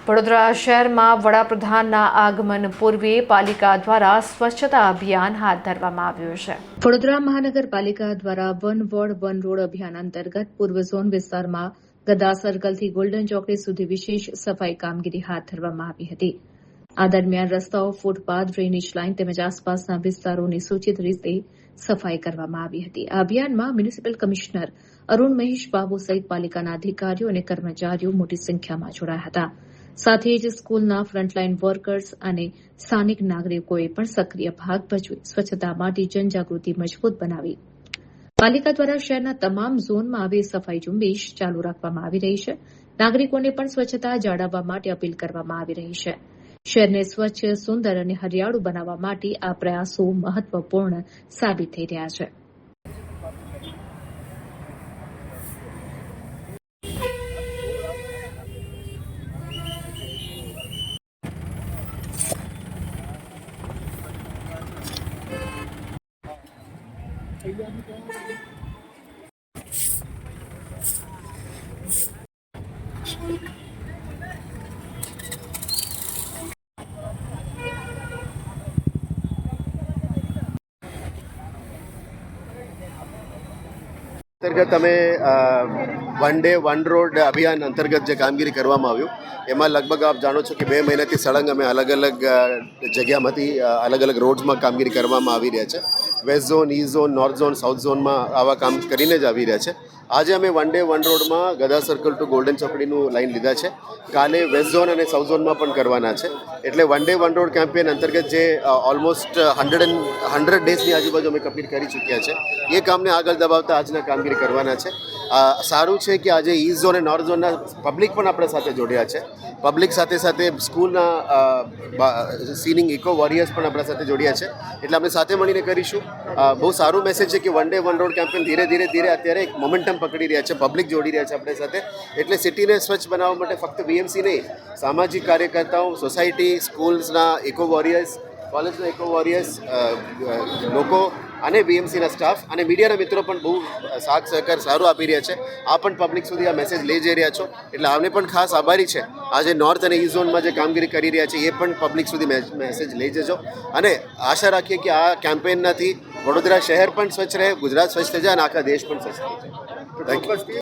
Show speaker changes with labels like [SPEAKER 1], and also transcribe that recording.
[SPEAKER 1] વડોદરા શહેરમાં વડાપ્રધાનના આગમન પૂર્વે પાલિકા દ્વારા સ્વચ્છતા અભિયાન હાથ ધરવામાં આવ્યું છે। વડોદરા મહાનગરપાલિકા દ્વારા વન વોર્ડ વન રોડ અભિયાન અંતર્ગત પૂર્વ ઝોન વિસ્તારમાં ગદા સર્કલથી ગોલ્ડન ચોકડી સુધી વિશેષ સફાઈ કામગીરી હાથ ધરવામાં આવી હતી। આ દરમિયાન રસ્તાઓ, ફૂટપાથ, ડ્રેનેજ લાઇન તેમજ આસપાસના વિસ્તારોની સૂચિત રીતે સફાઈ કરવામાં આવી હતી। આ અભિયાનમાં મ્યુનિસિપલ કમિશનર અરુણ મહેશ બાબુ સહિત પાલિકાના અધિકારીઓ અને કર્મચારીઓ મોટી સંખ્યામાં જોડાયા હતા। સાથે જ સ્કૂલના ફ્રન્ટલાઇન વર્કર્સ અને સ્થાનિક નાગરિકોએ પણ સક્રિય ભાગ ભજવી સ્વચ્છતા માટે જનજાગૃતિ મજબૂત બનાવી। પાલિકા દ્વારા શહેરના તમામ ઝોનમાં આવી સફાઈ ઝુંબેશ ચાલુ રાખવામાં આવી રહી છે। નાગરિકોને પણ સ્વચ્છતા જાળવવા માટે અપીલ કરવામાં આવી રહી છે। શહેરને સ્વચ્છ, સુંદર અને હરિયાળું બનાવવા માટે આ પ્રયાસો મહત્વપૂર્ણ સાબિત થઈ રહ્યા છે।
[SPEAKER 2] અંતર્ગત અમે વન ડે વન રોડ અભિયાન અંતર્ગત જે કામગીરી કરવામાં આવ્યું એમાં લગભગ આપ જાણો છો કે 2 મહિનાથી સળંગ અમે અલગ અલગ જગ્યામાંથી અલગ અલગ રોડ્સમાં કામગીરી કરવામાં આવી રહ્યા છે। West zone, East zone, north zone, south ઝોનમાં આવા કામ કરીને જ આવી રહ્યા છે। આજે અમે વન ડે વન રોડમાં ગદા સર્કલ ટુ ગોલ્ડન ચોકડીનું લાઇન લીધા છે। કાલે વેસ્ટ ઝોન અને સાઉથ ઝોનમાં પણ કરવાના છે। એટલે one day one road campaign અંતર્ગત જે ઓલમોસ્ટ 100 ડેઝની આજુબાજુ અમે કમ્પ્લીટ કરી ચૂક્યા છે। એ કામને આગળ દબાવતા આજના કામગીરી કરવાના છે। સારું છે કે આજે ઈસ્ટ ઝોન અને નોર્થ ઝોનના પબ્લિક પણ આપણા સાથે જોડ્યા છે। પબ્લિક સાથે સાથે સ્કૂલના સીનિંગ ઇકો વોરિયર્સ પણ આપણા સાથે જોડ્યા છે। એટલે આપણે સાથે મળીને કરીશું। બહુ સારું મેસેજ છે કે one day one road campaign ધીરે ધીરે અત્યારે એક મોમેન્ટમ પકડી રહ્યા છે। પબ્લિક જોડી રહ્યા છે આપણી સાથે। એટલે સિટીને સ્વચ્છ બનાવવા માટે ફક્ત બીએમસી નહીં, સામાજિક કાર્યકર્તાઓ, સોસાયટી, સ્કૂલ્સના ઇકો વોરિયર્સ, કોલેજના ઇકો વોરિયર્સ, લોકો અને બીએમસીના સ્ટાફ અને મીડિયાના મિત્રો પણ બહુ સાથ સહકાર સારું આપી રહ્યા છે। આ પણ પબ્લિક સુધી આ મેસેજ લઈ જઈ રહ્યા છો, એટલે આમને પણ ખાસ આભારી છે। આજે નોર્થ અને ઈસ્ટ ઝોનમાં જે કામગીરી કરી રહ્યા છે એ પણ પબ્લિક સુધી મેસેજ લઈ જજો અને આશા રાખીએ કે આ કેમ્પેનથી વડોદરા શહેર પણ સ્વચ્છ રહે, ગુજરાત સ્વચ્છ થઈ જાય અને આખા દેશ પણ સ્વચ્છ થઈ જાય। Thank you.